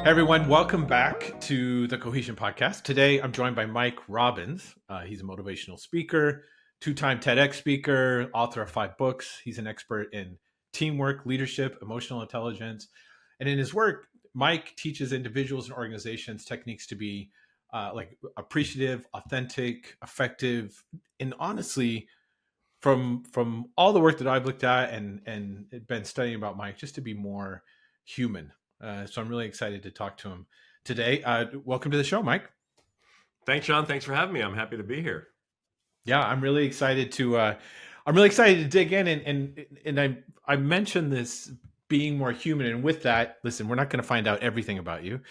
Hey everyone, welcome back to the Cohesion Podcast. Today I'm joined by Mike Robbins. He's a motivational speaker, two-time TEDx speaker, author of 5 books. He's an expert in teamwork, leadership, emotional intelligence. And in his work, Mike teaches individuals and organizations techniques to be appreciative, authentic, effective, and honestly, from all the work that I've looked at and been studying about Mike, just to be more human. So I'm really excited to talk to him today. Welcome to the show, Mike. Thanks, Shawn. Thanks for having me. I'm happy to be here. Yeah, I'm really excited to dig in and I mentioned this being more human, and with that, listen, we're not going to find out everything about you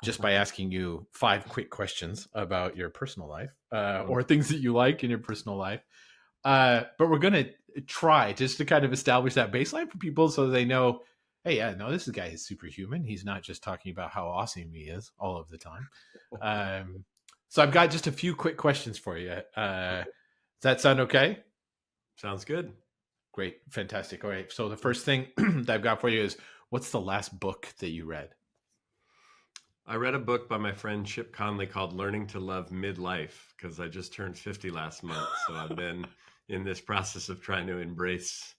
just by asking you 5 quick questions about your personal life or things that you like in your personal life. But we're going to try just to kind of establish that baseline for people so they know, hey, yeah, no, this guy is superhuman. He's not just talking about how awesome he is all of the time. So I've got just a few quick questions for you. Does that sound okay? Sounds good. Great. Fantastic. All right. So the first thing that I've got for you is, what's the last book that you read? I read a book by my friend Chip Conley called Learning to Love Midlife, because I just turned 50 last month. So I've been in this process of trying to embrace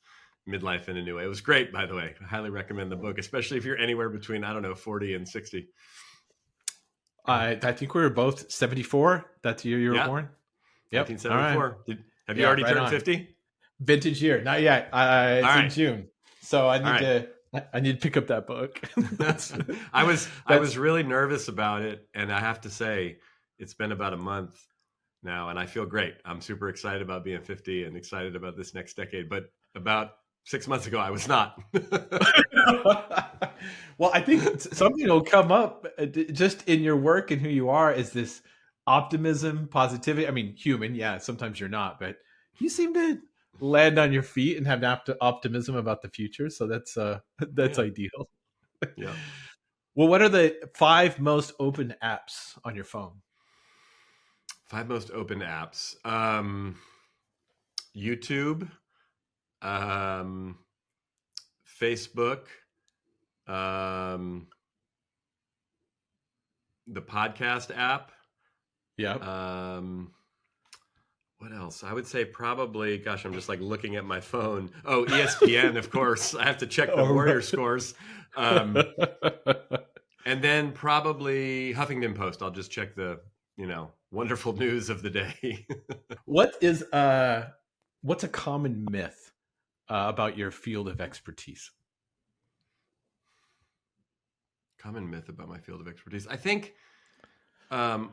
midlife in a new way. It was great, by the way. I highly recommend the book, especially if you're anywhere between, 40 and 60. I think we were both 74. That's the year you were born? Yep. 1974. Right. Have you already turned 50? Vintage year. Not yet. It's in June. So I need to pick up that book. I was really nervous about it. And I have to say, it's been about a month now and I feel great. I'm super excited about being 50 and excited about this next decade. But about 6 months ago, I was not. Well, I think something will come up just in your work and who you are is this optimism, positivity. I mean, human. Yeah, sometimes you're not, but you seem to land on your feet and have optimism about the future. So that's ideal. Yeah. Well, what are the 5 most open apps on your phone? 5 most open apps. YouTube, Facebook, the podcast app. Yeah. What else? I would say probably, gosh, I'm just like looking at my phone. Oh, ESPN, of course. I have to check the Warrior scores. And then probably Huffington Post. I'll just check the, wonderful news of the day. What's a common myth about your field of expertise? Common myth about my field of expertise. I think, I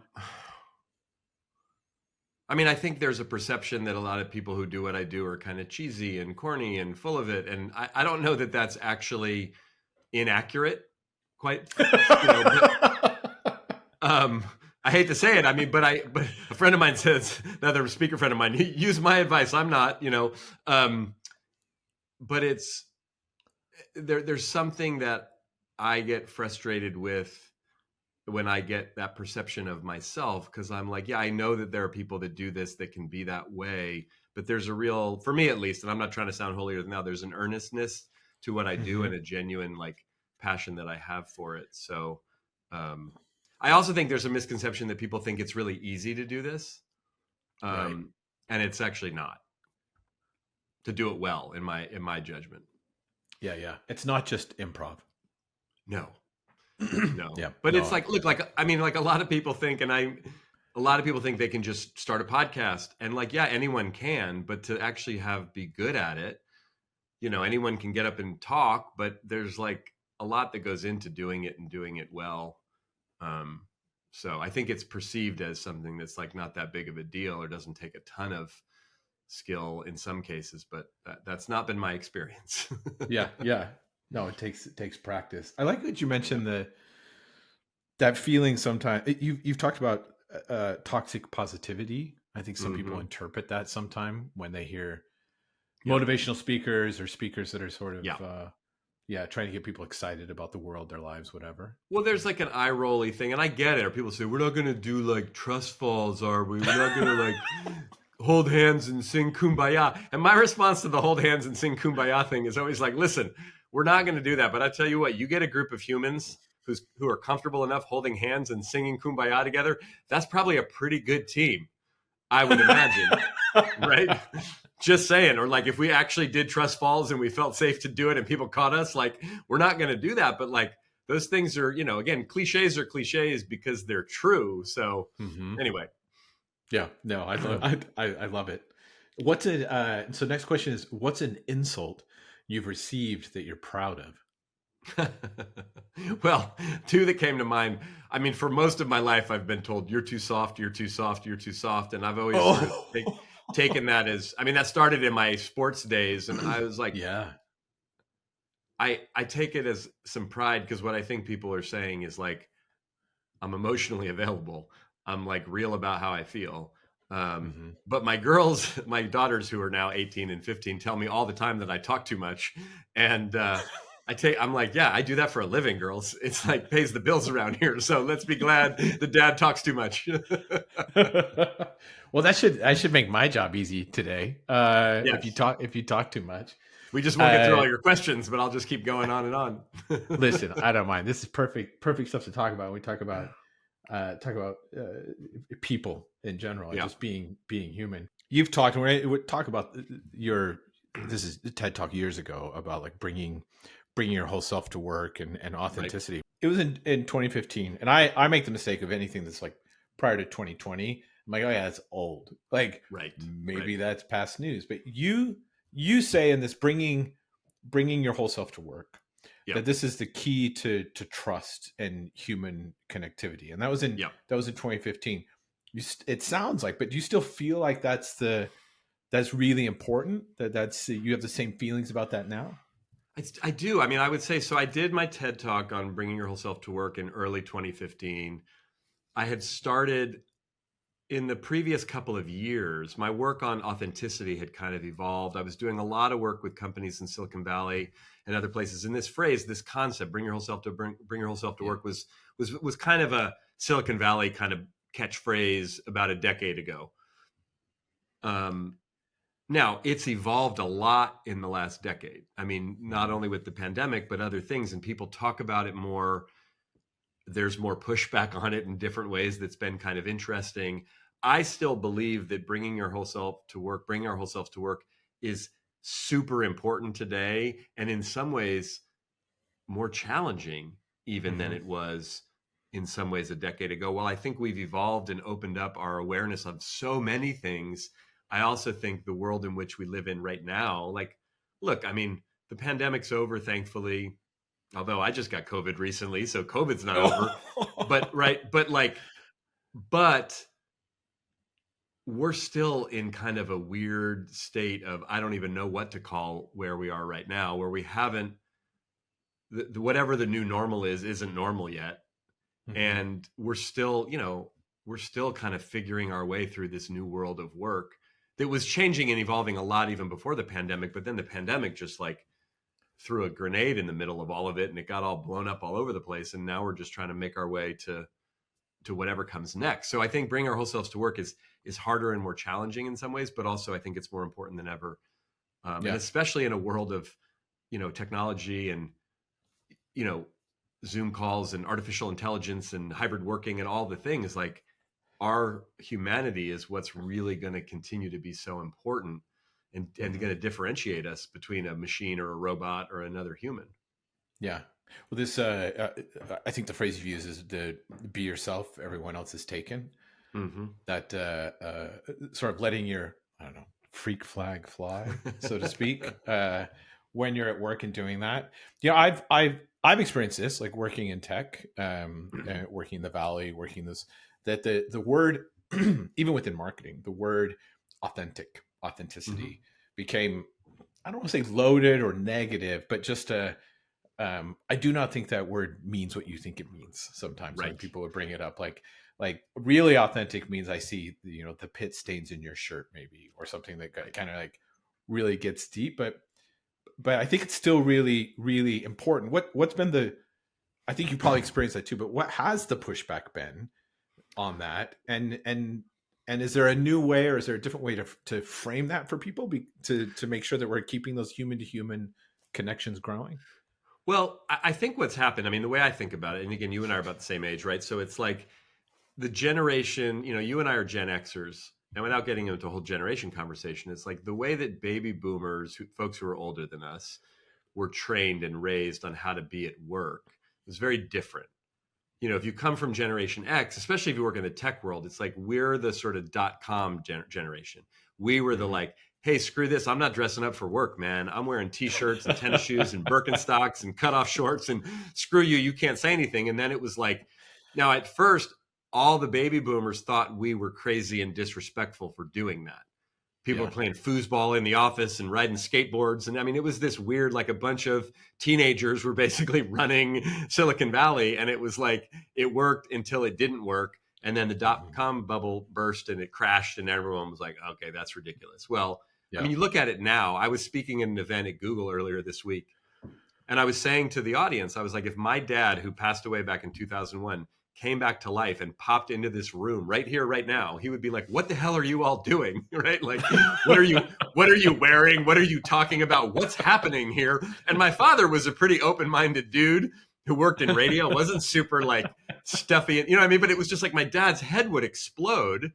think there's a perception that a lot of people who do what I do are kind of cheesy and corny and full of it. And I don't know that that's actually inaccurate quite, I hate to say it. But a friend of mine says, another speaker friend of mine, use my advice. I'm not, but it's, there's something that I get frustrated with when I get that perception of myself, because I'm like, yeah, I know that there are people that do this that can be that way, but there's a real, for me at least, and I'm not trying to sound holier than thou, there's an earnestness to what I do and a genuine passion that I have for it. So I also think there's a misconception that people think it's really easy to do this. Right. And it's actually not, to do it well in my judgment. Yeah. It's not just improv. No. Yeah. But it's like, look, a lot of people think, a lot of people think they can just start a podcast and anyone can, but to actually be good at it, anyone can get up and talk, but there's a lot that goes into doing it and doing it well. So I think it's perceived as something that's not that big of a deal or doesn't take a ton of skill in some cases, but that's not been my experience. Yeah. No, it takes practice. I like that you mentioned that feeling sometimes. You've talked about toxic positivity. I think some people interpret that sometime when they hear motivational speakers or speakers that are sort of trying to get people excited about the world, their lives, whatever. Well, there's an eye rolly thing, and I get it. Or people say, we're not going to do trust falls, are we? We're not going to hold hands and sing Kumbaya. And my response to the hold hands and sing Kumbaya thing is always listen, we're not going to do that. But I tell you what, you get a group of humans who are comfortable enough holding hands and singing Kumbaya together, that's probably a pretty good team, I would imagine. Right? Just saying. Or like if we actually did trust falls and we felt safe to do it and people caught us, like we're not going to do that. But like those things are, again, cliches are cliches because they're true. So anyway. Yeah, no, I love it. What's it? So next question is, what's an insult you've received that you're proud of? Well, two that came to mind. I mean, for most of my life, I've been told you're too soft, you're too soft, you're too soft. And I've always sort of taken that as, I mean, that started in my sports days. And I was like, yeah, I take it as some pride because what I think people are saying is like, I'm emotionally available. I'm like real about how I feel. But my daughters who are now 18 and 15 tell me all the time that I talk too much. And, I'm like, yeah, I do that for a living, girls. It's like pays the bills around here. So let's be glad the dad talks too much. Well, that should make my job easy today. Yes. If you talk too much, we just won't get through all your questions, but I'll just keep going on and on. Listen, I don't mind. This is perfect stuff to talk about. When we talk about people in general, just being human. You've talked. We talk about this is TED Talk years ago about like bringing your whole self to work and authenticity. Right. It was in 2015, and I make the mistake of anything that's like prior to 2020. I'm like, oh yeah, that's old. Like, maybe that's past news. But you say in this bringing your whole self to work that this is the key to trust and human connectivity, and that was in 2015. It sounds like, but do you still feel like that's really important? That's you have the same feelings about that now? I do. I mean, I would say so. I did my TED Talk on bringing your whole self to work in early 2015. I had started in the previous couple of years. My work on authenticity had kind of evolved. I was doing a lot of work with companies in Silicon Valley and other places. And this phrase, this concept, bring your whole self to work, was kind of a Silicon Valley kind of catchphrase about a decade ago. Now, it's evolved a lot in the last decade. I mean, not only with the pandemic, but other things. And people talk about it more. There's more pushback on it in different ways that's been kind of interesting. I still believe that bringing our whole selves to work is super important today. And in some ways, more challenging even than it was in some ways a decade ago. While I think we've evolved and opened up our awareness of so many things, I also think the world in which we live in right now, like, look, I mean, the pandemic's over, thankfully, although I just got COVID recently, so COVID's not over, but we're still in kind of a weird state of, I don't even know what to call where we are right now, where we haven't, whatever the new normal isn't normal yet. And we're still kind of figuring our way through this new world of work that was changing and evolving a lot even before the pandemic. But then the pandemic just like threw a grenade in the middle of all of it and it got all blown up all over the place. And now we're just trying to make our way to whatever comes next. So I think bringing our whole selves to work is harder and more challenging in some ways, but also I think it's more important than ever. And especially in a world of, technology and, Zoom calls and artificial intelligence and hybrid working and all the things, like our humanity is what's really going to continue to be so important and going to differentiate us between a machine or a robot or another human. Yeah. Well, this, I think the phrase you use is to be yourself. Everyone else is taken. That sort of letting your, I don't know, freak flag fly, so to speak, when you're at work and doing that. I've experienced this, like working in tech, working in the Valley, working this, that the word, even within marketing, the word authenticity became, I don't want to say loaded or negative, but just I do not think that word means what you think it means sometimes when people would bring it up. Like really authentic means I see, the pit stains in your shirt maybe, or something that kind of like really gets deep. But I think it's still really, really important. What's been I think you probably experienced that too, but what has the pushback been on that? And is there a new way, or is there a different way to frame that for people to make sure that we're keeping those human to human connections growing? Well, I think what's happened, I mean, the way I think about it, and again, you and I are about the same age, right? So it's like the generation, you and I are Gen Xers, and without getting into a whole generation conversation, it's like the way that baby boomers, folks who are older than us, were trained and raised on how to be at work was very different. If you come from Generation X, especially if you work in the tech world, it's like we're the sort of .com generation. We were the like, hey, screw this. I'm not dressing up for work, man. I'm wearing T-shirts and tennis shoes and Birkenstocks and cutoff shorts, and screw you. You can't say anything. And then it was like, now at first, all the baby boomers thought we were crazy and disrespectful for doing that. People were playing foosball in the office and riding skateboards. And I mean, it was this weird, like a bunch of teenagers were basically running Silicon Valley. And it was like, it worked until it didn't work. And then the dot-com bubble burst and it crashed and everyone was like, okay, that's ridiculous. Well, I mean, you look at it now. I was speaking at an event at Google earlier this week. And I was saying to the audience, I was like, if my dad, who passed away back in 2001, came back to life and popped into this room right here, right now, he would be like, what the hell are you all doing? Right? Like, what are you wearing? What are you talking about? What's happening here? And my father was a pretty open-minded dude who worked in radio, wasn't super like stuffy, you know what I mean? But it was just like my dad's head would explode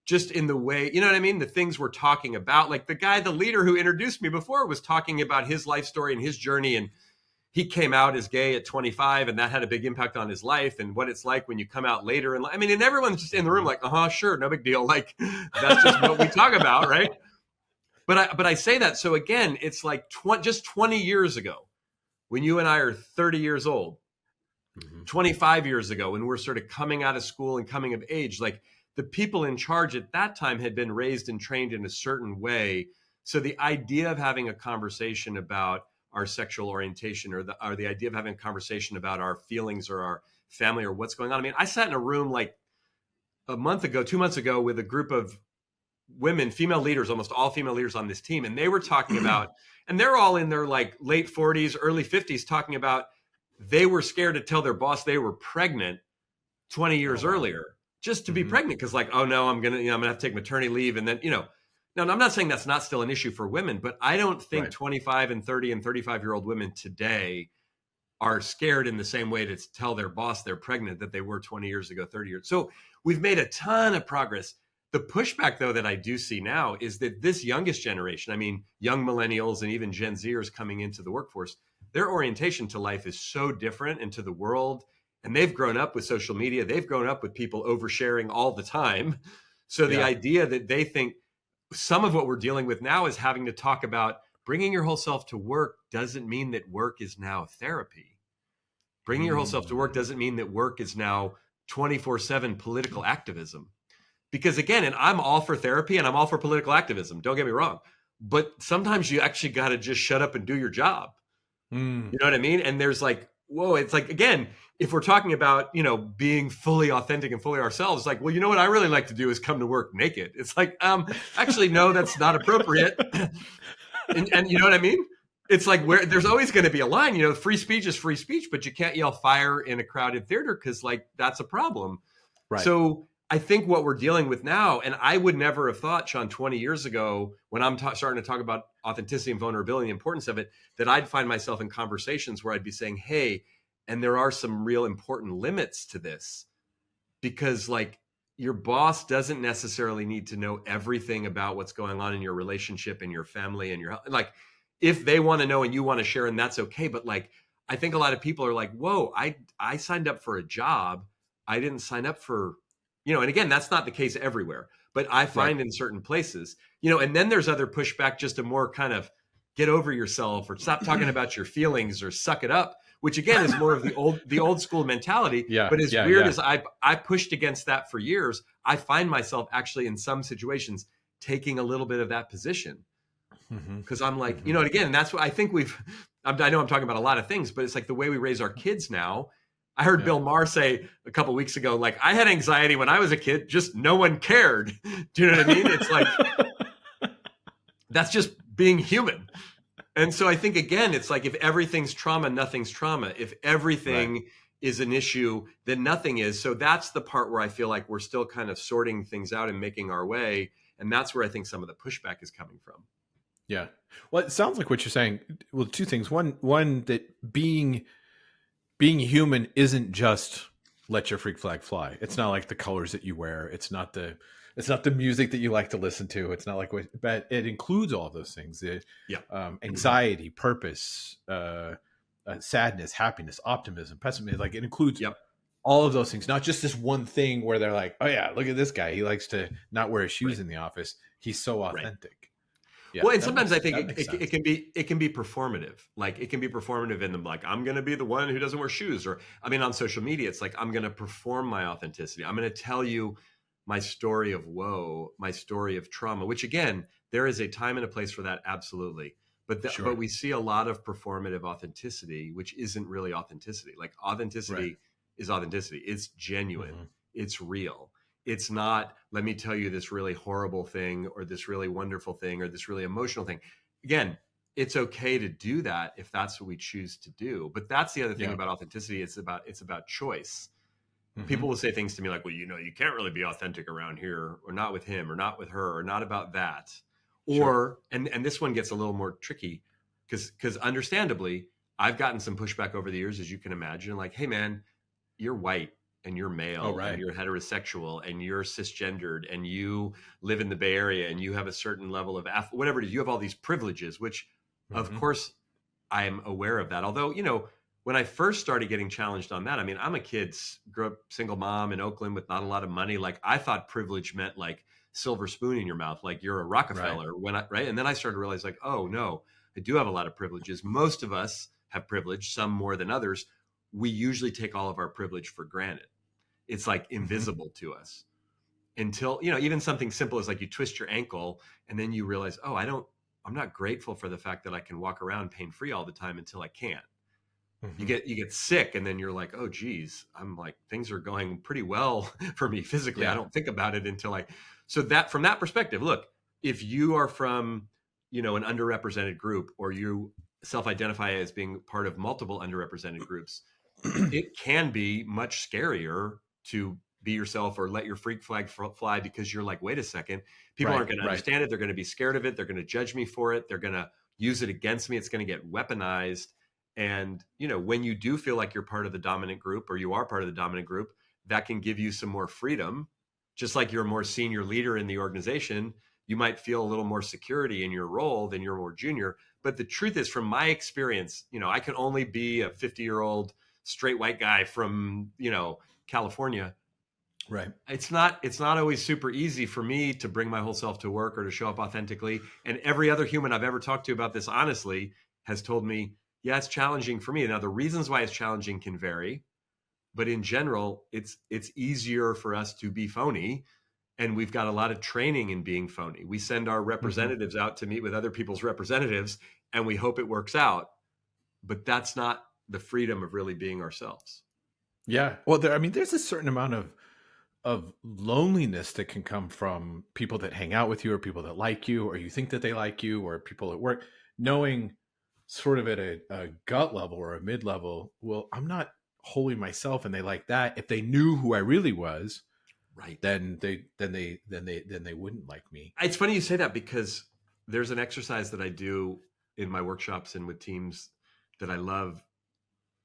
just in the way, you know what I mean? The things we're talking about, like the leader who introduced me before was talking about his life story and his journey, and he came out as gay at 25 and that had a big impact on his life and what it's like when you come out later. And I mean, and everyone's just in the room like, sure, no big deal. Like that's just what we talk about. Right. But I say that. So again, it's like just 20 years ago when you and I are 30 years old, 25 years ago, when we're sort of coming out of school and coming of age, like the people in charge at that time had been raised and trained in a certain way. So the idea of having a conversation about our sexual orientation or the idea of having a conversation about our feelings or our family or what's going on. I mean, I sat in a room like 2 months ago with a group of women, female leaders, almost all female leaders on this team. And they were talking about, and they're all in their like late 40s, early 50s, talking about they were scared to tell their boss they were pregnant 20 years earlier just to be pregnant. Cause like, oh no, I'm going to have to take maternity leave. And then, now, I'm not saying that's not still an issue for women, but I don't think 25 and 30 and 35-year-old women today are scared in the same way to tell their boss they're pregnant that they were 20 years ago, 30 years. So we've made a ton of progress. The pushback, though, that I do see now is that this youngest generation, I mean, young millennials and even Gen Zers coming into the workforce, their orientation to life is so different and to the world. And they've grown up with social media. They've grown up with people oversharing all the time. So the idea that they think, some of what we're dealing with now is having to talk about bringing your whole self to work doesn't mean that work is now therapy. Bringing your whole self to work doesn't mean that work is now 24/7 political activism. Because again, and I'm all for therapy and I'm all for political activism. Don't get me wrong. But sometimes you actually got to just shut up and do your job. You know what I mean? And there's like, whoa, it's like, again, if we're talking about, being fully authentic and fully ourselves, like, well, you know what I really like to do is come to work naked. It's like, actually, no, that's not appropriate. and you know what I mean? It's like where there's always going to be a line, free speech is free speech, but you can't yell fire in a crowded theater because like that's a problem. Right. So I think what we're dealing with now, and I would never have thought, Shawn, 20 years ago, when I'm starting to talk about authenticity and vulnerability, the importance of it, that I'd find myself in conversations where I'd be saying, hey, and there are some real important limits to this because like your boss doesn't necessarily need to know everything about what's going on in your relationship and your family and your, like, if they want to know and you want to share, and that's okay. But like, I think a lot of people are like, whoa, I signed up for a job. I didn't sign up for, and again, that's not the case everywhere, but I find in certain places, and then there's other pushback, just a more kind of get over yourself or stop talking about your feelings or suck it up, which again is more of the old school mentality. But as weird as I pushed against that for years, I find myself actually in some situations taking a little bit of that position because I'm like, and again, that's what I think I know I'm talking about a lot of things, but it's like the way we raise our kids now. I heard Bill Maher say a couple of weeks ago, like, I had anxiety when I was a kid, just no one cared. Do you know what I mean? It's like, that's just being human. And so I think, again, it's like if everything's trauma, nothing's trauma. If everything is an issue, then nothing is. So that's the part where I feel like we're still kind of sorting things out and making our way. And that's where I think some of the pushback is coming from. Yeah. Well, it sounds like what you're saying. Well, two things. One that being human isn't just let your freak flag fly. It's not like the colors that you wear. It's not the music that you like to listen to. It's not like what, but it includes all those things. Yeah. Anxiety, purpose, sadness, happiness, optimism, pessimism. Like it includes Yep. all of those things, not just this one thing where they're like, oh yeah, look at this guy. He likes to not wear his shoes Right. in the office. He's so Right. authentic. Yeah, Well, and that sometimes I makes think that makes sense. it can be performative. Like it can be performative in them. Like I'm going to be the one who doesn't wear shoes, or I mean, on social media, it's like I'm going to perform my authenticity. I'm going to tell you my story of woe, my story of trauma. Which again, there is a time and a place for that, absolutely. But Sure. we see a lot of performative authenticity, which isn't really authenticity. Like Right. authenticity is authenticity. It's genuine. Hmm. It's real. It's not, let me tell you this really horrible thing or this really wonderful thing or this really emotional thing. Again, it's okay to do that if that's what we choose to do. But that's the other thing Yeah. about authenticity. It's about choice. People Hmm. will say things to me like, well, you can't really be authentic around here, or not with him, or not with her, or not about that. Sure. Or and this one gets a little more tricky because understandably, I've gotten some pushback over the years, as you can imagine, like, hey man, you're white and you're Oh, male and right. you're heterosexual and you're cisgendered and you live in the Bay Area and you have a certain level of whatever it is, you have all these privileges, which of Hmm. course I'm aware of that. Although, when I first started getting challenged on that, I mean, I'm a kid, grew up single mom in Oakland with not a lot of money. Like I thought privilege meant like silver spoon in your mouth, like you're a Right. Rockefeller right. And then I started to realize like, oh no, I do have a lot of privileges. Most of us have privilege, some more than others. We usually take all of our privilege for granted. It's like Hmm. invisible to us until, even something simple as like you twist your ankle and then you realize, oh, I'm not grateful for the fact that I can walk around pain free all the time until I can't. You Hmm. get sick and then you're like, oh geez, I'm like, things are going pretty well for me physically. I Yeah. don't think about it until so that from that perspective, look, if you are from, an underrepresented group, or you self-identify as being part of multiple underrepresented groups, it can be much scarier to be yourself or let your freak flag fly, because you're like, wait a second, people Right. aren't going to Right. understand it. They're going to be scared of it. They're going to judge me for it. They're going to use it against me. It's going to get weaponized. And, when you do feel like you're part of the dominant group, or you are part of the dominant group, that can give you some more freedom. Just like you're a more senior leader in the organization, you might feel a little more security in your role than you're more junior. But the truth is, from my experience, I can only be a 50-year-old straight white guy from, California. Right. It's not always super easy for me to bring my whole self to work or to show up authentically. And every other human I've ever talked to about this honestly has told me, yeah, it's challenging for me. Now the reasons why it's challenging can vary, but in general, it's easier for us to be phony. And we've got a lot of training in being phony. We send our Hmm. representatives out to meet with other people's representatives and we hope it works out. But that's not the freedom of really being ourselves. Yeah. Well, there's a certain amount of loneliness that can come from people that hang out with you, or people that like you, or you think that they like you, or people at work, knowing sort of at a gut level or a mid level, well, I'm not wholly myself, and they like that. If they knew who I really was, Right. then they wouldn't like me. It's funny you say that, because there's an exercise that I do in my workshops and with teams that I love.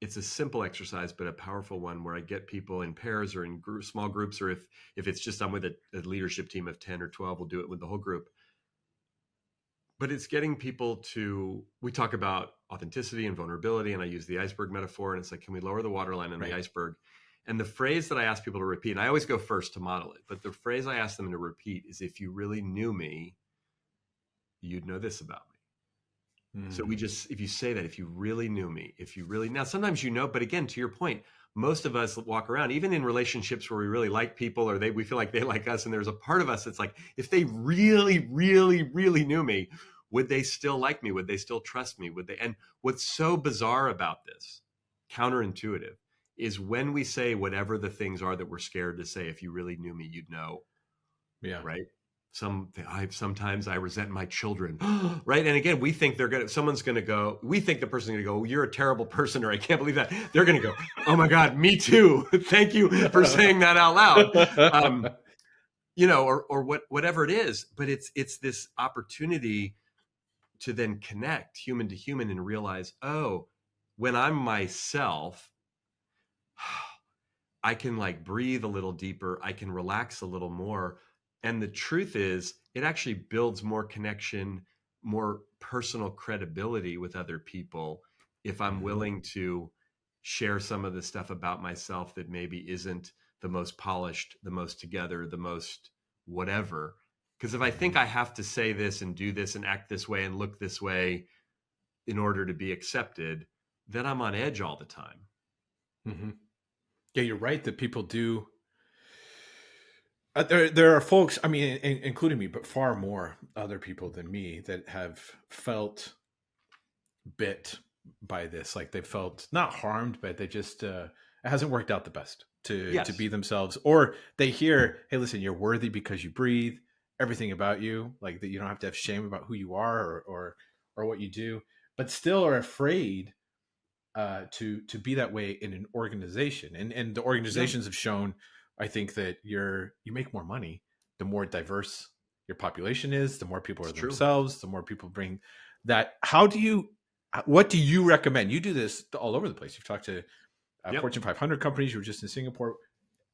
It's a simple exercise, but a powerful one, where I get people in pairs or in small groups, or if it's just I'm with a leadership team of 10 or 12, we'll do it with the whole group. But it's getting people to, we talk about authenticity and vulnerability, and I use the iceberg metaphor, and it's like, can we lower the waterline on the Right. iceberg? And the phrase that I ask people to repeat, and I always go first to model it, but the phrase I ask them to repeat is, if you really knew me, you'd know this about me. So Mm. if you say that, if you really knew me, if you really, now sometimes, but again, to your point, most of us walk around, even in relationships where we really like people, or we feel like they like us. And there's a part of us that's like, if they really, really, really knew me, would they still like me? Would they still trust me? Would they? And what's so bizarre about this, counterintuitive, is when we say whatever the things are that we're scared to say, if you really knew me, you'd know, Yeah. right? Sometimes I resent my children, right? And again, we think someone's gonna go, we think the person's gonna go, oh, you're a terrible person, or I can't believe that. They're gonna go, oh my God, me too. Thank you for saying that out loud. Or whatever it is. But it's this opportunity to then connect human to human and realize, oh, when I'm myself, I can like breathe a little deeper. I can relax a little more. And the truth is, it actually builds more connection, more personal credibility with other people if I'm willing to share some of the stuff about myself that maybe isn't the most polished, the most together, the most whatever. Because if I think I have to say this and do this and act this way and look this way in order to be accepted, then I'm on edge all the time. Mm-hmm. Yeah, you're right that people do. There are folks, I mean, including me, but far more other people than me that have felt bit by this. Like they felt not harmed, but they just it hasn't worked out the best to be themselves. Or they hear, "Hey, listen, you're worthy because you breathe. Everything about you, like that, you don't have to have shame about who you are or what you do." But still are afraid to be that way in an organization, and the organizations have shown, I think, that you make more money the more diverse your population is, the more people are themselves, the more people bring that. What do you recommend? You do this all over the place. You've talked to Fortune 500 companies. You were just in Singapore.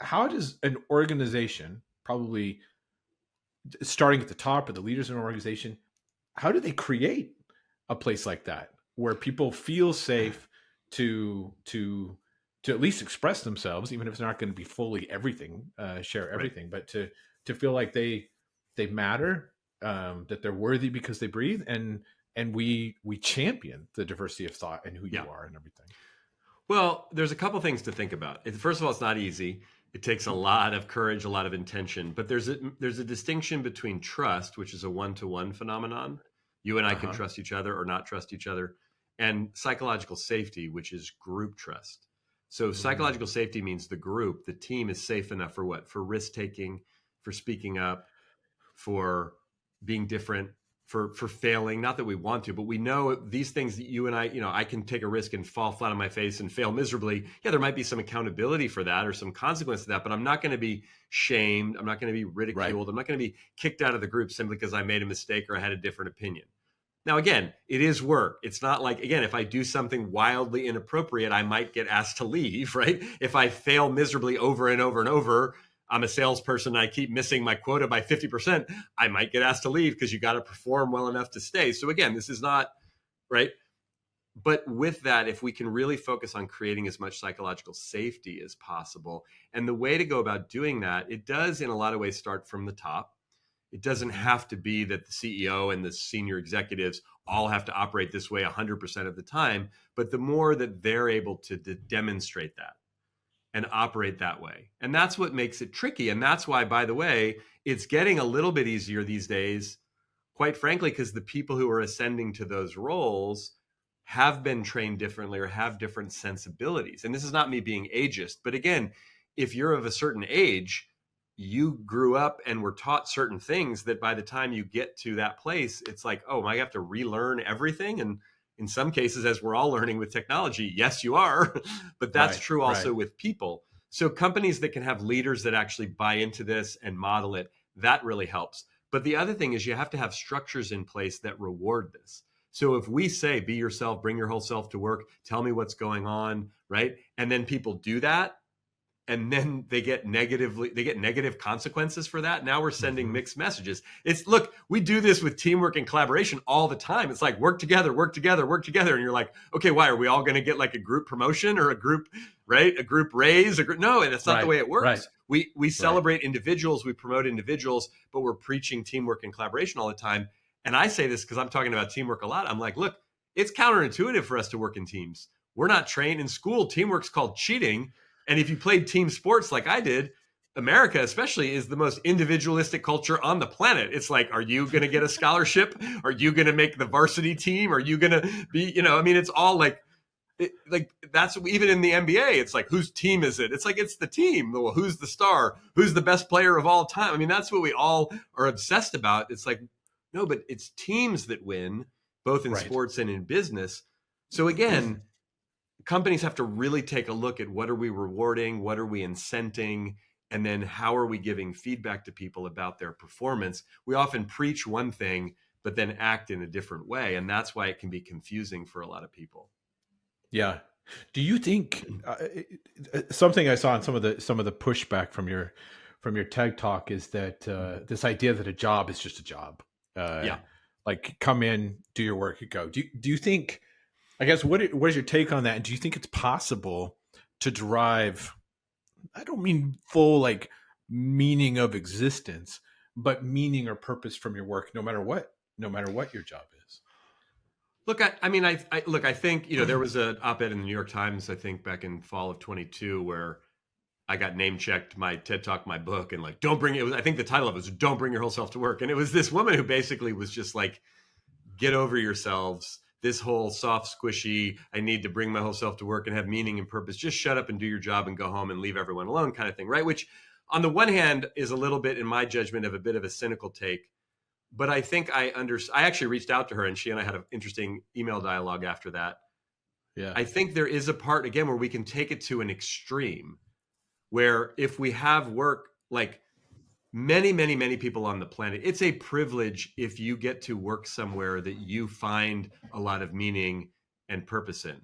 How does an organization, probably starting at the top or the leaders in an organization, how do they create a place like that where people feel safe to at least express themselves, even if it's not going to be fully everything, share everything, but to feel like they matter, that they're worthy because they breathe, and we champion the diversity of thought and who you are and everything. Well, there's a couple things to think about. First of all, it's not easy. It takes a lot of courage, a lot of intention, but there's a distinction between trust, which is a one-to-one phenomenon. You and I can trust each other or not trust each other, and psychological safety, which is group trust. So psychological safety means the group, the team is safe enough for what? For risk-taking, for speaking up, for being different, for failing. Not that we want to, but we know these things that you and I, I can take a risk and fall flat on my face and fail miserably. Yeah, there might be some accountability for that or some consequence to that, but I'm not going to be shamed. I'm not going to be ridiculed. Right. I'm not going to be kicked out of the group simply because I made a mistake or I had a different opinion. Now, again, it is work. It's not like, again, if I do something wildly inappropriate, I might get asked to leave, right? If I fail miserably over and over and over, I'm a salesperson and I keep missing my quota by 50%, I might get asked to leave because you got to perform well enough to stay. So again, this is not, right? But with that, if we can really focus on creating as much psychological safety as possible, and the way to go about doing that, it does in a lot of ways start from the top. It doesn't have to be that the CEO and the senior executives all have to operate this way 100% of the time, but the more that they're able to demonstrate that and operate that way. And that's what makes it tricky. And that's why, by the way, it's getting a little bit easier these days, quite frankly, because the people who are ascending to those roles have been trained differently or have different sensibilities. And this is not me being ageist, but again, if you're of a certain age, you grew up and were taught certain things that by the time you get to that place, it's like, oh, I have to relearn everything. And in some cases, as we're all learning with technology, yes, you are, but that's true also with people. So companies that can have leaders that actually buy into this and model it, that really helps. But the other thing is you have to have structures in place that reward this. So if we say, be yourself, bring your whole self to work, tell me what's going on, right? And then people do that, and then they get negative consequences for that. Now we're sending mixed messages. Look, we do this with teamwork and collaboration all the time. It's like work together, work together, work together. And you're like, okay, why are we all going to get like a group promotion or a group, right? A group raise? No, and that's not the way it works. We celebrate individuals, we promote individuals, but we're preaching teamwork and collaboration all the time. And I say this because I'm talking about teamwork a lot. I'm like, look, it's counterintuitive for us to work in teams. We're not trained in school. Teamwork's called cheating. And if you played team sports like I did, America especially is the most individualistic culture on the planet. It's like, are you going to get a scholarship? Are you going to make the varsity team? Are you going to be, it's all like that's even in the NBA. It's like, whose team is it? It's like, it's the team. Well, who's the star? Who's the best player of all time? I mean, that's what we all are obsessed about. It's like, no, but it's teams that win, both in sports and in business. So again, companies have to really take a look at what are we rewarding, what are we incenting, and then how are we giving feedback to people about their performance. We often preach one thing, but then act in a different way. And that's why it can be confusing for a lot of people. Yeah. Do you think something I saw in some of the pushback from your TED talk is that this idea that a job is just a job, Yeah. like come in, do your work, and go. Do you think? I guess what is your take on that? And do you think it's possible to derive? I don't mean full like meaning of existence, but meaning or purpose from your work, no matter what your job is. Look, I think, there was an op-ed in the New York Times, I think back in fall of 22, where I got name checked my TED talk, my book, and like, don't bring it. I think the title of it was "Don't Bring Your Whole Self to Work," and it was this woman who basically was just like, "Get over yourselves. This whole soft, squishy, I need to bring my whole self to work and have meaning and purpose. Just shut up and do your job and go home and leave everyone alone," kind of thing, right? Which, on the one hand, is a little bit, in my judgment, of a bit of a cynical take. But I think I actually reached out to her, and she and I had an interesting email dialogue after that. Yeah. I think there is a part, again, where we can take it to an extreme, where if we have work, like many, many, many people on the planet, it's a privilege if you get to work somewhere that you find a lot of meaning and purpose in.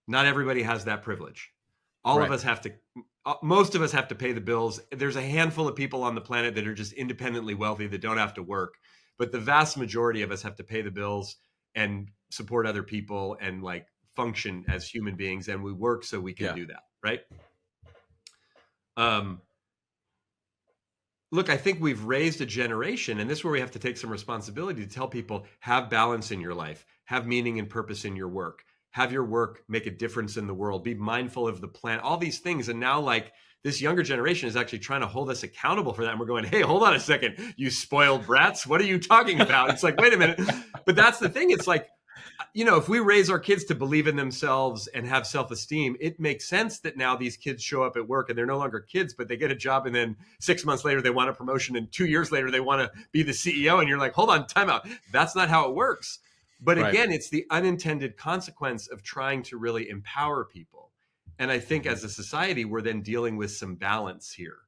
Not everybody has that privilege. Most of us have to pay the bills. There's a handful of people on the planet that are just independently wealthy that don't have to work. But the vast majority of us have to pay the bills and support other people and like function as human beings. And we work so we can do that, right? Look, I think we've raised a generation, and this is where we have to take some responsibility to tell people, have balance in your life, have meaning and purpose in your work, have your work make a difference in the world, be mindful of the planet, all these things. And now like this younger generation is actually trying to hold us accountable for that. And we're going, hey, hold on a second, you spoiled brats. What are you talking about? It's like, wait a minute. But that's the thing. It's like, if we raise our kids to believe in themselves and have self-esteem, it makes sense that now these kids show up at work and they're no longer kids, but they get a job. And then 6 months later, they want a promotion. And 2 years later, they want to be the CEO. And you're like, hold on, time out. That's not how it works. But again, it's the unintended consequence of trying to really empower people. And I think as a society, we're then dealing with some balance here.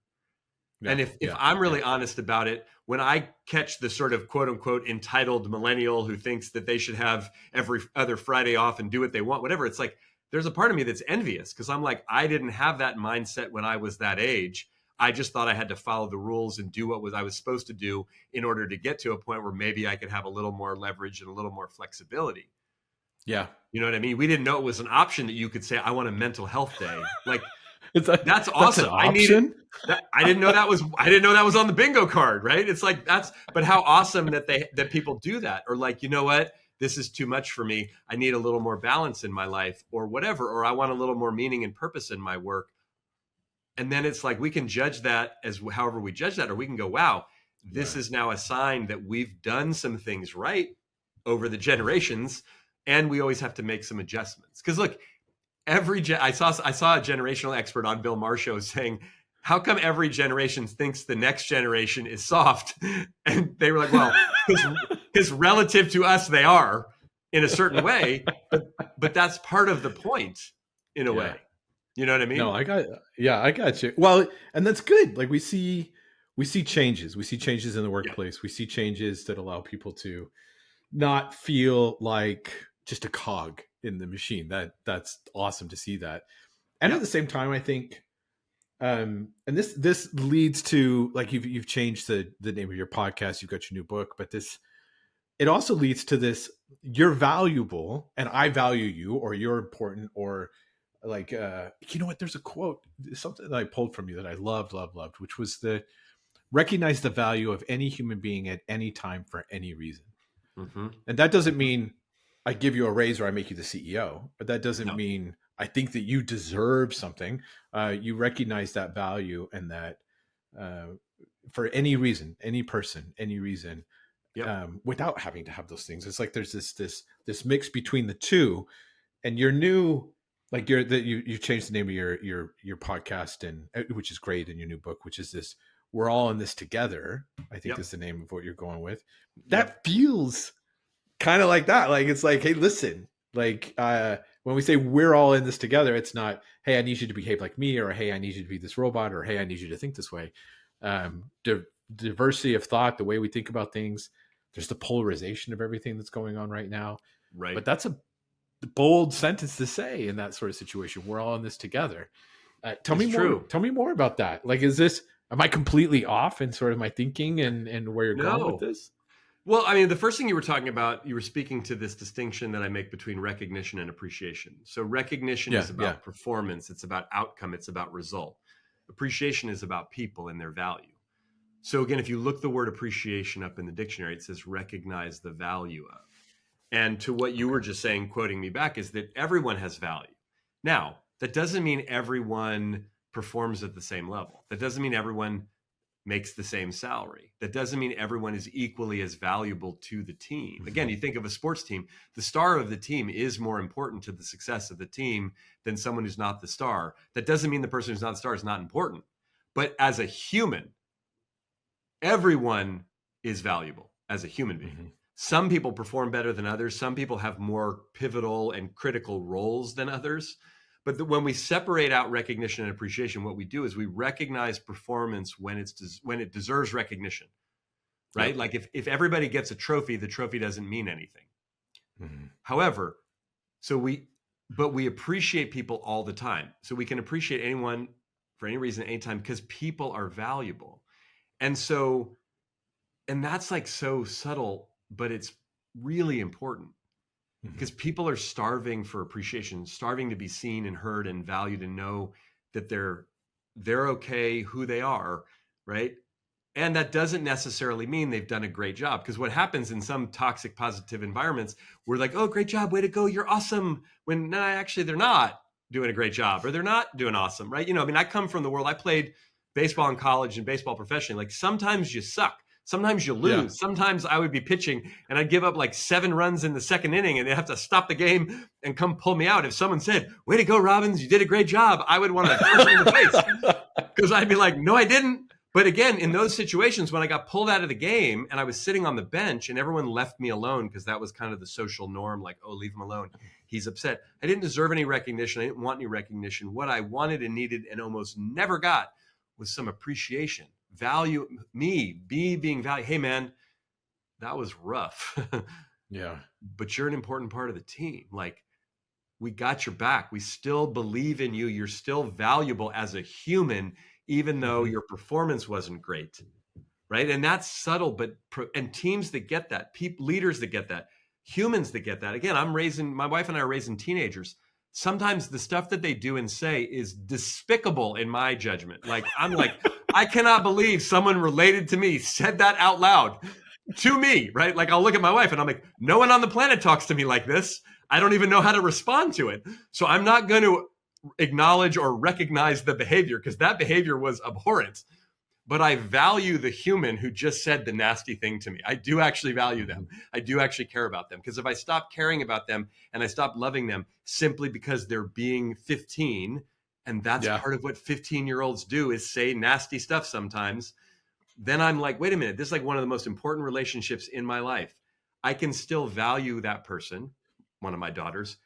Yeah, and if I'm really honest about it, when I catch the sort of quote unquote entitled millennial who thinks that they should have every other Friday off and do what they want, whatever, it's like, there's a part of me that's envious because I'm like, I didn't have that mindset when I was that age. I just thought I had to follow the rules and do what I was supposed to do in order to get to a point where maybe I could have a little more leverage and a little more flexibility. Yeah. You know what I mean? We didn't know it was an option that you could say, I want a mental health day. Like, that's awesome. I didn't know that was on the bingo card, right? It's like, but how awesome that people do that. Or like, you know what? This is too much for me. I need a little more balance in my life or whatever, or I want a little more meaning and purpose in my work. And then it's like, we can judge that as however we judge that, or we can go, wow, this is now a sign that we've done some things right over the generations. And we always have to make some adjustments. Because look, I saw a generational expert on Bill Maher's show saying, how come every generation thinks the next generation is soft? And they were like, well, because relative to us, they are in a certain way, but that's part of the point in a way. You know what I mean? No, I got you. Well, and that's good. Like we see changes. We see changes in the workplace. Yeah. We see changes that allow people to not feel like just a cog in the machine. That's awesome to see that. And at the same time, I think, and this leads to, like, you've changed the name of your podcast, you've got your new book, but it also leads to this, you're valuable and I value you, or you're important, or like, you know what, there's a quote, something that I pulled from you that I loved, which was recognize the value of any human being at any time for any reason. Mm-hmm. And that doesn't mean I give you a raise or I make you the CEO, but that doesn't mean I think that you deserve something. You recognize that value, and that for any reason, any person, any reason, without having to have those things. It's like there's this mix between the two. And your new, like you changed the name of your podcast, and which is great, in your new book, which is this, we're all in this together, I think is the name of what you're going with. That feels kind of like that. Like, it's like, hey, listen, like, when we say we're all in this together, it's not, hey, I need you to behave like me, or hey, I need you to be this robot, or hey, I need you to think this way. Diversity of thought, the way we think about things, there's the polarization of everything that's going on right now. Right. But that's a bold sentence to say in that sort of situation. We're all in this together. Tell me more. Tell me more about that. Like, am I completely off in sort of my thinking and where you're going with this? Well, I mean, the first thing you were talking about, you were speaking to this distinction that I make between recognition and appreciation. So recognition is about performance. It's about outcome. It's about result. Appreciation is about people and their value. So again, if you look the word appreciation up in the dictionary, it says recognize the value of. And to what you were just saying, quoting me back, is that everyone has value. Now, that doesn't mean everyone performs at the same level. That doesn't mean everyone makes the same salary. That doesn't mean everyone is equally as valuable to the team. Again, you think of a sports team, the star of the team is more important to the success of the team than someone who's not the star. That doesn't mean the person who's not the star is not important. But as a human, everyone is valuable as a human being. Mm-hmm. Some people perform better than others. Some people have more pivotal and critical roles than others. But when we separate out recognition and appreciation, what we do is we recognize performance when it deserves recognition, right? Yep. Like if everybody gets a trophy, the trophy doesn't mean anything. Mm-hmm. However, but we appreciate people all the time. So we can appreciate anyone for any reason, anytime, because people are valuable. And that's like so subtle, but it's really important. Because people are starving for appreciation, starving to be seen and heard and valued and know that they're okay, who they are, right? And that doesn't necessarily mean they've done a great job. Because what happens in some toxic positive environments, we're like, oh, great job, way to go, you're awesome. When no, actually they're not doing a great job, or they're not doing awesome, right? You know, I mean, I come from the world, I played baseball in college and baseball professionally. Like sometimes you suck. Sometimes you lose. Yeah. Sometimes I would be pitching and I'd give up like 7 runs in the second inning and they'd have to stop the game and come pull me out. If someone said, way to go, Robbins, you did a great job, I would want to punch him in the face because I'd be like, no, I didn't. But again, in those situations when I got pulled out of the game and I was sitting on the bench and everyone left me alone because that was kind of the social norm, like, oh, leave him alone. He's upset. I didn't deserve any recognition. I didn't want any recognition. What I wanted and needed and almost never got was some appreciation. Value, me being valued. Hey man, that was rough. Yeah. But you're an important part of the team. Like, we got your back. We still believe in you. You're still valuable as a human, even though your performance wasn't great. Right. And that's subtle, and teams that get that, leaders that get that, humans that get that. Again, my wife and I are raising teenagers. Sometimes the stuff that they do and say is despicable in my judgment. Like, I'm like, I cannot believe someone related to me said that out loud to me, right? Like, I'll look at my wife and I'm like, no one on the planet talks to me like this. I don't even know how to respond to it. So I'm not going to acknowledge or recognize the behavior because that behavior was abhorrent. But I value the human who just said the nasty thing to me. I do actually value them. I do actually care about them. Because if I stop caring about them and I stop loving them simply because they're being 15, and that's part of what 15-year-olds do is say nasty stuff sometimes, then I'm like, wait a minute, this is like one of the most important relationships in my life. I can still value that person, one of my daughters,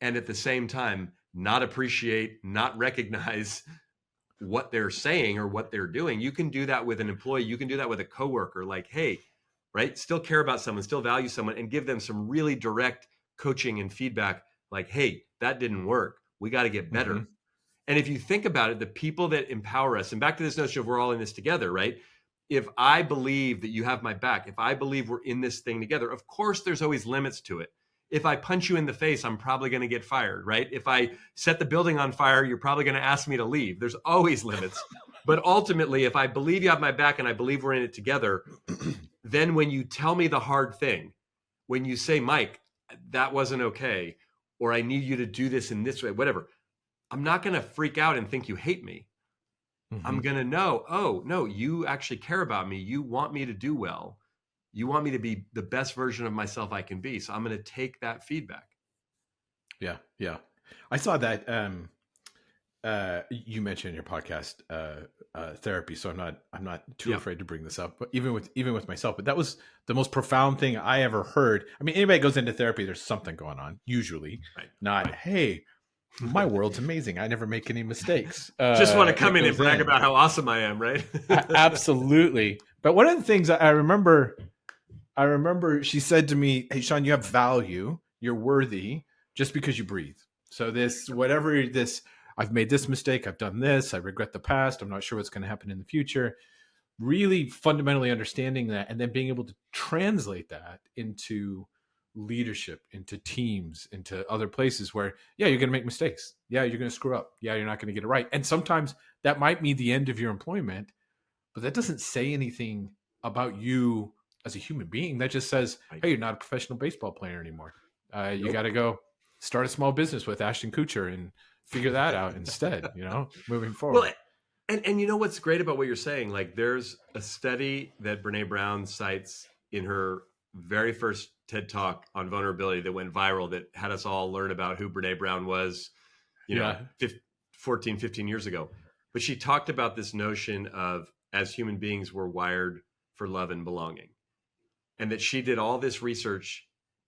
and at the same time, not appreciate, not recognize what they're saying or what they're doing. You can do that with an employee. You can do that with a coworker. Like, hey, right? Still care about someone, still value someone, and give them some really direct coaching and feedback. Like, hey, that didn't work. We got to get better. Mm-hmm. And if you think about it, the people that empower us, and back to this notion of we're all in this together, right? If I believe that you have my back, if I believe we're in this thing together, of course, there's always limits to it. If I punch you in the face, I'm probably going to get fired, right? If I set the building on fire, you're probably going to ask me to leave. There's always limits. But ultimately, if I believe you have my back and I believe we're in it together, then when you tell me the hard thing, when you say, Mike, that wasn't okay, or I need you to do this in this way, whatever, I'm not going to freak out and think you hate me. Mm-hmm. I'm going to know, oh, no, you actually care about me. You want me to do well. You want me to be the best version of myself I can be. So I'm going to take that feedback. Yeah. Yeah. I saw that you mentioned in your podcast therapy. So I'm not too afraid to bring this up, but even with myself, but that was the most profound thing I ever heard. I mean, anybody goes into therapy, there's something going on, usually. Right. Hey, my world's amazing. I never make any mistakes. Just want to come in and brag about how awesome I am, right? Absolutely. But one of the things I remember I remember she said to me, "Hey, Shawn, you have value. You're worthy just because you breathe. So this, whatever this, I've made this mistake. I've done this. I regret the past. I'm not sure what's going to happen in the future." Really fundamentally understanding that and then being able to translate that into leadership, into teams, into other places where, yeah, you're going to make mistakes. Yeah, you're going to screw up. Yeah, you're not going to get it right. And sometimes that might mean the end of your employment, but that doesn't say anything about you as a human being. That just says, Right. hey, you're not a professional baseball player anymore. You Nope. got to go start a small business with Ashton Kutcher and figure that out instead, moving Well, forward. and you know what's great about what you're saying? Like, there's a study that Brene Brown cites in her very first TED Talk on vulnerability that went viral, that had us all learn about who Brene Brown was, Yeah. 14, 15 years ago. But she talked about this notion of, as human beings, we're wired for love and belonging. And that she did all this research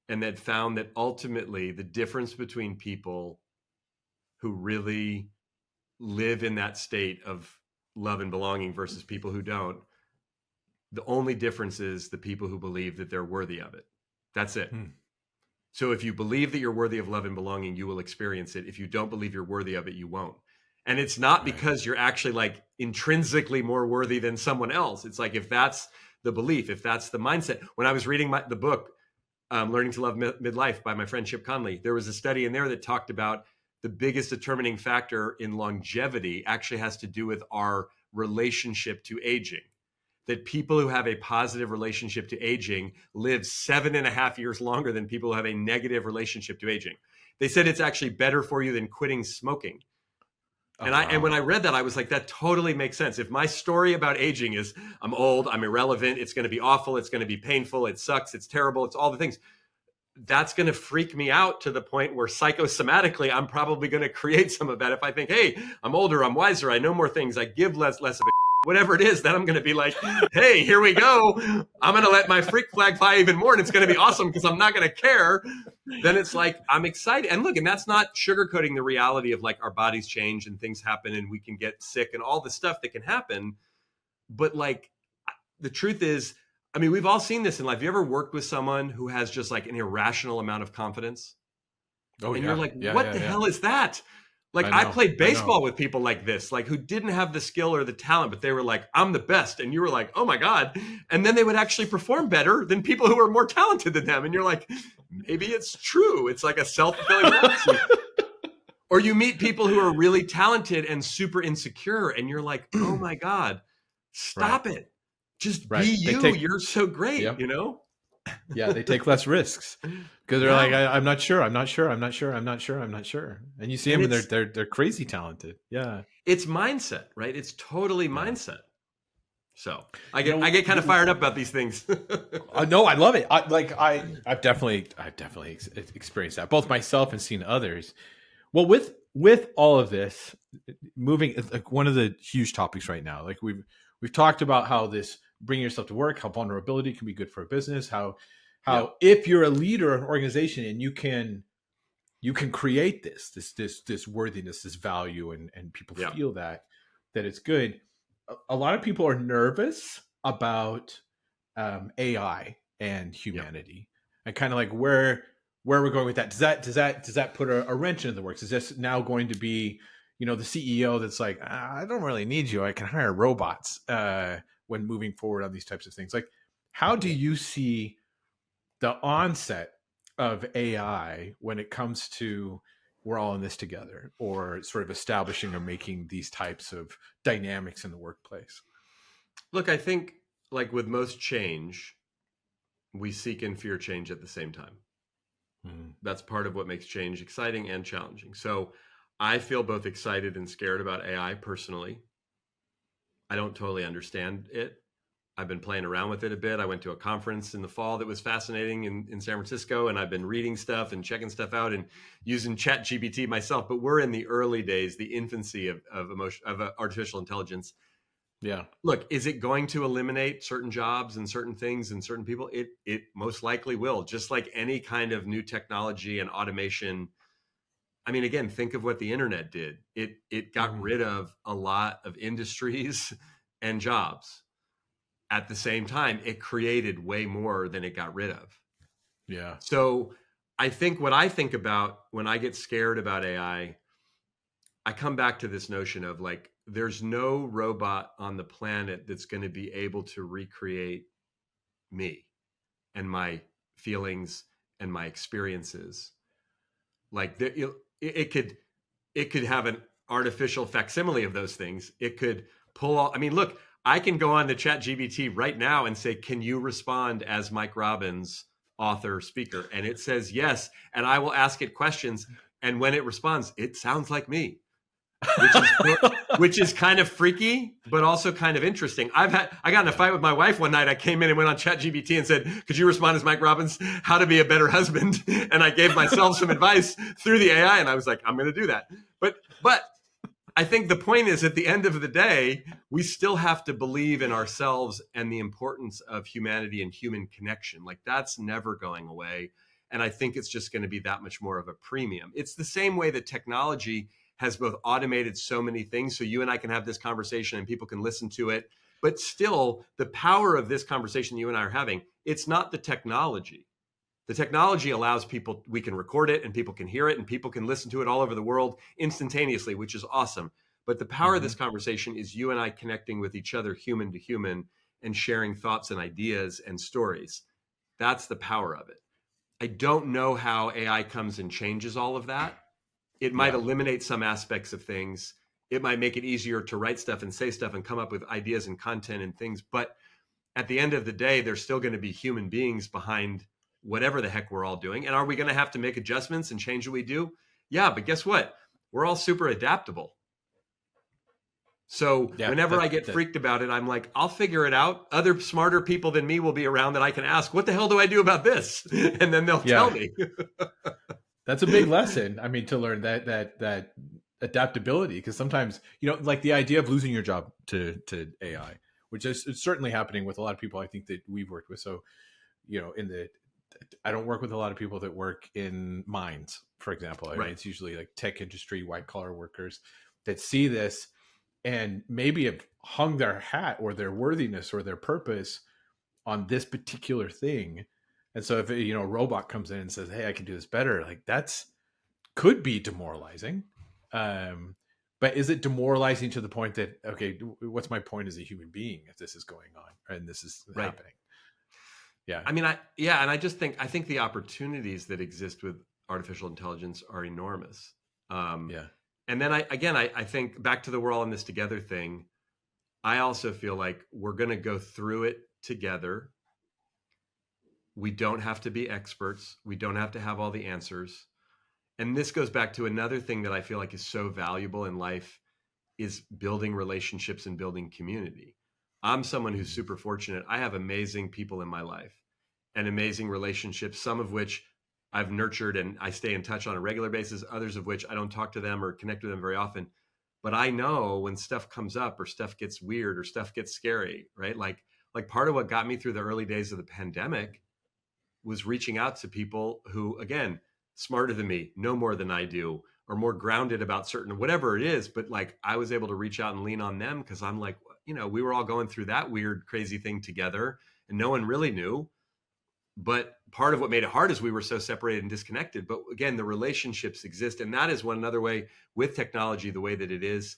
and that found that ultimately the difference between people who really live in that state of love and belonging versus people who don't, the only difference is the people who believe that they're worthy of it. That's it. Hmm. So if you believe that you're worthy of love and belonging, you will experience it. If you don't believe you're worthy of it, you won't. And it's not Right. because you're actually like intrinsically more worthy than someone else. It's like, if that's the belief, if that's the mindset. When I was reading the book, Learning to Love Midlife by my friend Chip Conley, there was a study in there that talked about the biggest determining factor in longevity actually has to do with our relationship to aging. That people who have a positive relationship to aging live 7.5 years longer than people who have a negative relationship to aging. They said it's actually better for you than quitting smoking. Oh, And wow. when I read that, I was like, that totally makes sense. If my story about aging is I'm old, I'm irrelevant, it's going to be awful, it's going to be painful, it sucks, it's terrible, it's all the things, that's going to freak me out to the point where psychosomatically I'm probably going to create some of that. If I think, hey, I'm older, I'm wiser, I know more things, I give less of a whatever it is, then I'm going to be like, hey, here we go. I'm going to let my freak flag fly even more, and it's going to be awesome because I'm not going to care. Then it's like, I'm excited. And look, and that's not sugarcoating the reality of like our bodies change and things happen and we can get sick and all the stuff that can happen. But like, the truth is, I mean, we've all seen this in life. You ever worked with someone who has just like an irrational amount of confidence? Oh, And you're yeah. like, Yeah. what Yeah. the Yeah. hell is that? Like, I I know. played I know. baseball with people like this, like who didn't have the skill or the talent, but they were like, I'm the best. And you were like, oh my God. And then they would actually perform better than people who are more talented than them. And you're like, maybe it's true. It's like a self-fulfilling prophecy. Or you meet people who are really talented and super insecure, and you're like, oh my God, Right. stop it. Just be Right. They you. take, You're so great, yep. Yeah. They take less risks because they're Yeah. like, I'm not sure. I'm not sure. I'm not sure. I'm not sure. I'm not sure. And you see And them and they're crazy talented. Yeah. it's mindset, right? It's totally Yeah. mindset. So I You know, get kind of the, fired up about these things. no, I love it. I've definitely experienced that, both myself and seen others. Well, with all of this, moving, like one of the huge topics right now, like we've talked about how this bringing yourself to work, how vulnerability can be good for a business, Yep. how if you're a leader of an organization and you can create this worthiness, this value, and people Yep. feel that it's good. A lot of people are nervous about AI and Yep. humanity, and kind of like where we're going with that. Does that put a wrench into the works? Is this now going to be, the CEO that's like, I don't really need you. I can hire robots when moving forward on these types of things. Like, how do you see the onset of AI when it comes to we're all in this together, or sort of establishing or making these types of dynamics in the workplace? Look, I think like with most change, we seek and fear change at the same time. Mm. That's part of what makes change exciting and challenging. So I feel both excited and scared about AI personally. I don't totally understand it. I've been playing around with it a bit. I went to a conference in the fall that was fascinating in San Francisco, and I've been reading stuff and checking stuff out and using Chat GPT myself. But we're in the early days, the infancy of artificial intelligence. Yeah. Look, is it going to eliminate certain jobs and certain things and certain people? It most likely will. Just like any kind of new technology and automation. I mean, again, think of what the internet did. It got Mm. rid of a lot of industries and jobs. at the same time, it created way more than it got rid of. Yeah. So I think what I think about when I get scared about AI, I come back to this notion of like, there's no robot on the planet that's going to be able to recreate me and my feelings and my experiences. Like it could have an artificial facsimile of those things. It could pull all, I mean, look, I can go on to ChatGPT right now and say, can you respond as Mike Robbins, author, speaker? And it says yes. And I will ask it questions. And when it responds, it sounds like me, which is kind of freaky, but also kind of interesting. I got in a fight with my wife one night. I came in and went on ChatGPT and said, could you respond as Mike Robbins, how to be a better husband? And I gave myself some advice through the AI. And I was like, I'm going to do that. But I think the point is, at the end of the day, we still have to believe in ourselves and the importance of humanity and human connection. Like, that's never going away. And I think it's just going to be that much more of a premium. It's the same way that technology has both automated so many things. So you and I can have this conversation and people can listen to it. But still, the power of this conversation you and I are having, it's not the technology. The technology allows people, we can record it and people can hear it and people can listen to it all over the world instantaneously, which is awesome. But the power of this conversation is you and I connecting with each other, human to human, and sharing thoughts and ideas and stories. That's the power of it. I don't know how AI comes and changes all of that. It might eliminate some aspects of things. It might make it easier to write stuff and say stuff and come up with ideas and content and things. But at the end of the day, there's still going to be human beings behind whatever the heck we're all doing. And are we going to have to make adjustments and change what we do? Yeah, but guess what? We're all super adaptable. So whenever I get freaked about it, I'm like, I'll figure it out. Other smarter people than me will be around that I can ask, what the hell do I do about this? And then they'll tell me. That's a big lesson. I mean, to learn that adaptability, because sometimes, like the idea of losing your job to AI, which is certainly happening with a lot of people I think that we've worked with. So, I don't work with a lot of people that work in mines, for example. I mean, it's usually like tech industry, white collar workers that see this and maybe have hung their hat or their worthiness or their purpose on this particular thing. And so if a robot comes in and says, hey, I can do this better, like could be demoralizing. But is it demoralizing to the point that, okay, what's my point as a human being if this is going on and this is happening? Yeah. I mean, I think the opportunities that exist with artificial intelligence are enormous. And then I think back to the we're all in this together thing. I also feel like we're going to go through it together. We don't have to be experts. We don't have to have all the answers. And this goes back to another thing that I feel like is so valuable in life is building relationships and building community. I'm someone who's super fortunate. I have amazing people in my life and amazing relationships, some of which I've nurtured and I stay in touch on a regular basis, others of which I don't talk to them or connect with them very often. But I know when stuff comes up or stuff gets weird or stuff gets scary, right? Like part of what got me through the early days of the pandemic was reaching out to people who, again, smarter than me, know more than I do, or more grounded about certain, whatever it is. But like, I was able to reach out and lean on them because I'm like, we were all going through that weird, crazy thing together and no one really knew. But part of what made it hard is we were so separated and disconnected. But again, the relationships exist. And that is one another way with technology, the way that it is.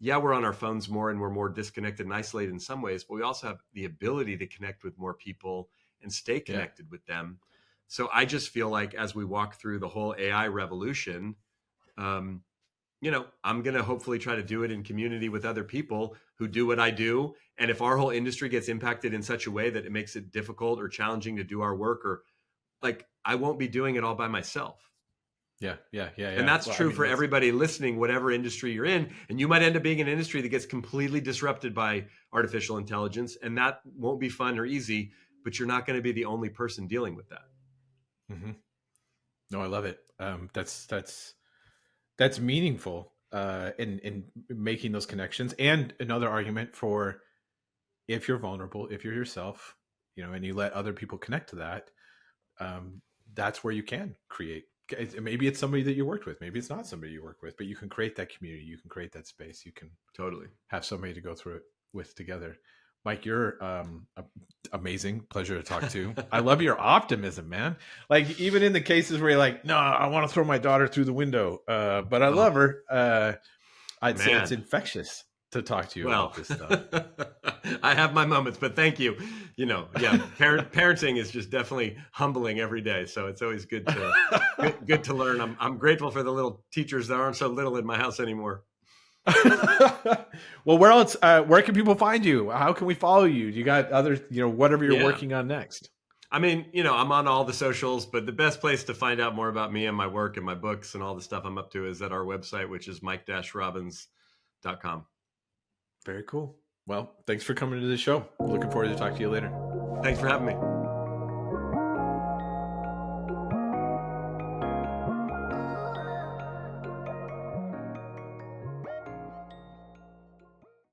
Yeah, we're on our phones more and we're more disconnected and isolated in some ways, but we also have the ability to connect with more people and stay connected with them. So I just feel like as we walk through the whole AI revolution, I'm going to hopefully try to do it in community with other people who do what I do. And if our whole industry gets impacted in such a way that it makes it difficult or challenging to do our work, or like, I won't be doing it all by myself. Yeah. And that's true for everybody listening, whatever industry you're in. And you might end up being in an industry that gets completely disrupted by artificial intelligence. And that won't be fun or easy, but you're not going to be the only person dealing with that. Mm-hmm. No, I love it. That's meaningful in making those connections. And another argument for if you're vulnerable, if you're yourself, and you let other people connect to that, that's where you can create. Maybe it's somebody that you worked with. Maybe it's not somebody you work with, but you can create that community. You can create that space. You can totally have somebody to go through it with together. Mike, you're amazing. Pleasure to talk to. I love your optimism, man. Like even in the cases where you're like, no, I want to throw my daughter through the window, but I Oh, love her. I'd say it's man. infectious to talk to you Well, about this stuff. I have my moments, but thank you. Yeah, parenting is just definitely humbling every day. So it's always good to learn. I'm grateful for the little teachers that aren't so little in my house anymore. Well, where else? Where can people find you? How can we follow you? You got other, whatever you're Yeah. working on next. I mean, I'm on all the socials, but the best place to find out more about me and my work and my books and all the stuff I'm up to is at our website, which is mike-robbins.com. Very cool. Well, thanks for coming to the show. Looking forward to talking to you later. Thanks for having me.